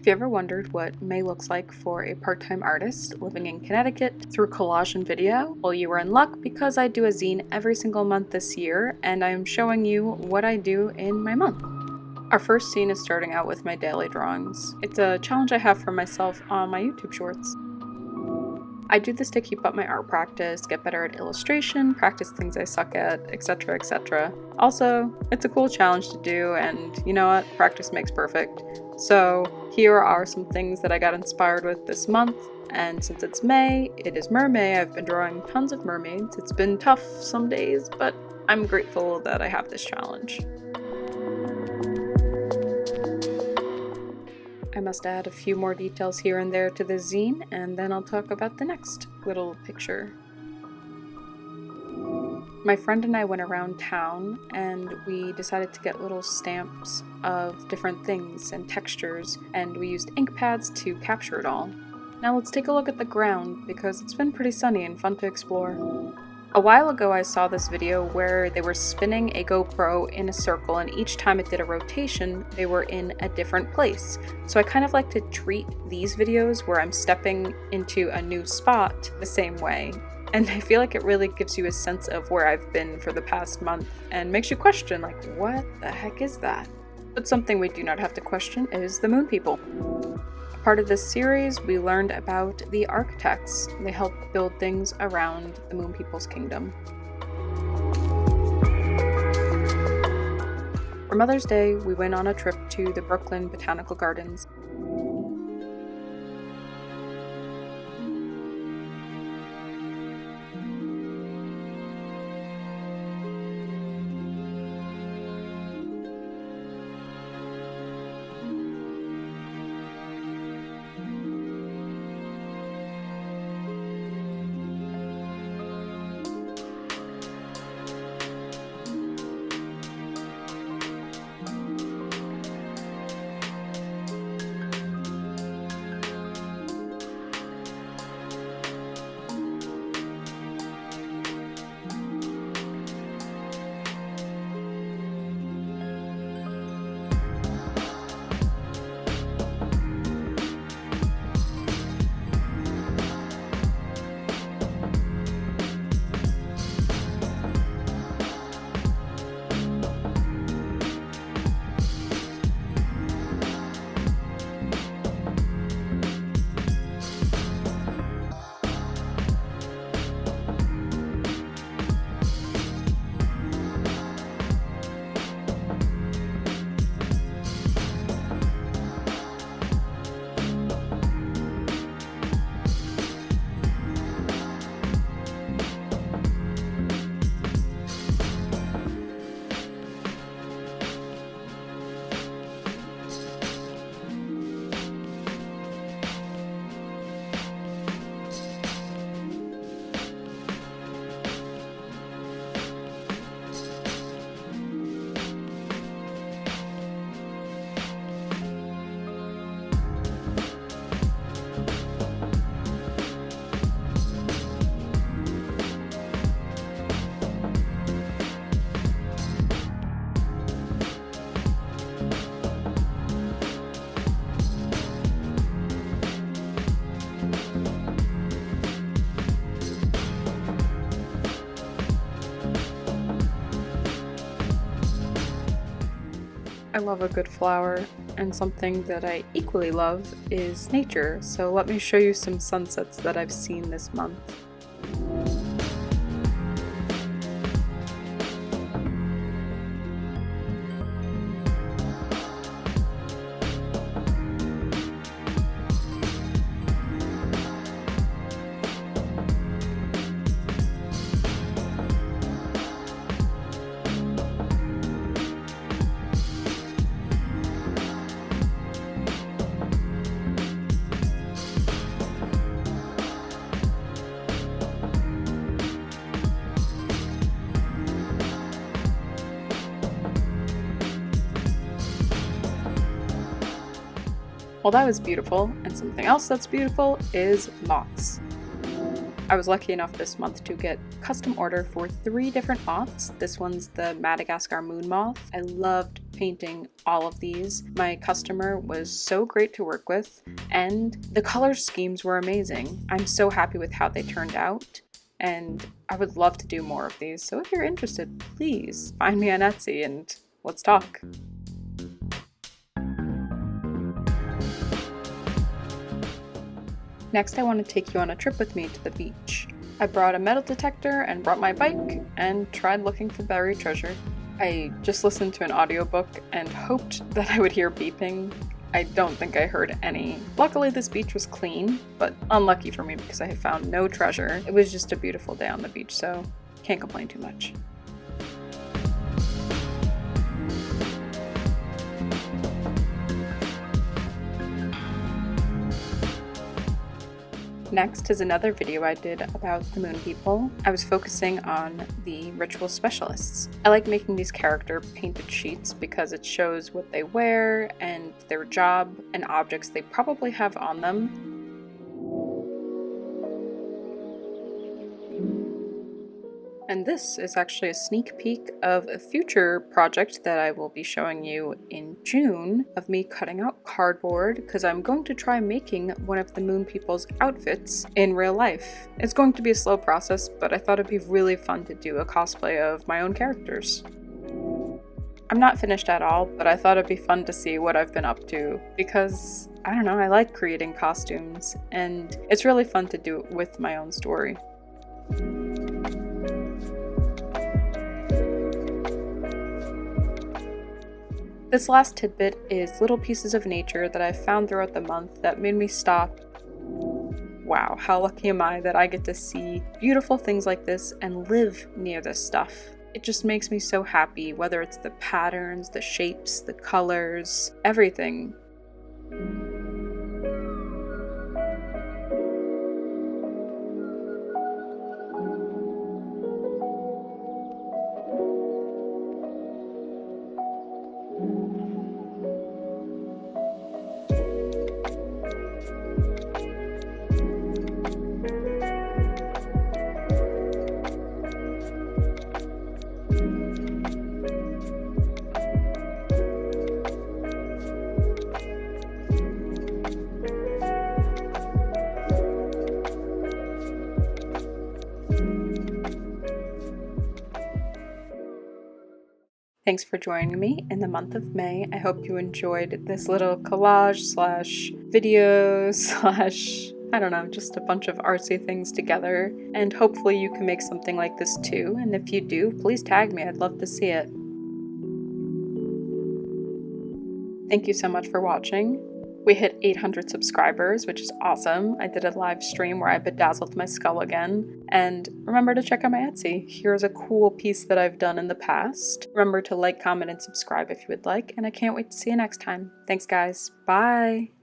you ever wondered what May looks like for a part-time artist living in Connecticut through collage and video? Well, you were in luck because I do a zine every single month this year, and I am showing you what I do in my month. Our first scene is starting out with my daily drawings. It's a challenge I have for myself on my YouTube shorts. I do this to keep up my art practice, get better at illustration, practice things I suck at, etc, etc. Also, it's a cool challenge to do, and you know what? Practice makes perfect. So here are some things that I got inspired with this month, and since it's May, it is Mermay. I've been drawing tons of mermaids. It's been tough some days, but I'm grateful that I have this challenge. I must add a few more details here and there to the zine, and then I'll talk about the next little picture. My friend and I went around town and we decided to get little stamps of different things and textures, and we used ink pads to capture it all. Now let's take a look at the ground because it's been pretty sunny and fun to explore. A while ago I saw this video where they were spinning a GoPro in a circle, and each time it did a rotation, they were in a different place. So I kind of like to treat these videos where I'm stepping into a new spot the same way. And I feel like it really gives you a sense of where I've been for the past month and makes you question, like, what the heck is that? But something we do not have to question is the Moon People. Part of this series, we learned about the architects. They help build things around the Moon People's kingdom. For Mother's Day, we went on a trip to the Brooklyn Botanical Gardens. I love a good flower, and something that I equally love is nature, so let me show you some sunsets that I've seen this month. Well, that was beautiful, and something else that's beautiful is moths. I was lucky enough this month to get custom order for 3 different moths. This one's the Madagascar moon moth. I loved painting all of these. My customer was so great to work with, and the color schemes were amazing. I'm so happy with how they turned out, and I would love to do more of these. So if you're interested, please find me on Etsy and let's talk. Next, I want to take you on a trip with me to the beach. I brought a metal detector and brought my bike and tried looking for buried treasure. I just listened to an audiobook and hoped that I would hear beeping. I don't think I heard any. Luckily, this beach was clean, but unlucky for me because I have found no treasure. It was just a beautiful day on the beach, so can't complain too much. Next is another video I did about the moon people. I was focusing on the ritual specialists. I like making these character painted sheets because it shows what they wear and their job and objects they probably have on them. And this is actually a sneak peek of a future project that I will be showing you in June of me cutting out cardboard because I'm going to try making one of the moon people's outfits in real life. It's going to be a slow process, but I thought it'd be really fun to do a cosplay of my own characters. I'm not finished at all, but I thought it'd be fun to see what I've been up to because, I don't know, I like creating costumes and it's really fun to do it with my own story. This last tidbit is little pieces of nature that I found throughout the month that made me stop. Wow, how lucky am I that I get to see beautiful things like this and live near this stuff. It just makes me so happy, whether it's the patterns, the shapes, the colors, everything. Thanks for joining me in the month of May. I hope you enjoyed this little collage slash video slash, I don't know, just a bunch of artsy things together. And hopefully you can make something like this too. And if you do, please tag me. I'd love to see it. Thank you so much for watching. We hit 800 subscribers, which is awesome. I did a live stream where I bedazzled my skull again. And remember to check out my Etsy. Here's a cool piece that I've done in the past. Remember to like, comment, and subscribe if you would like. And I can't wait to see you next time. Thanks, guys. Bye.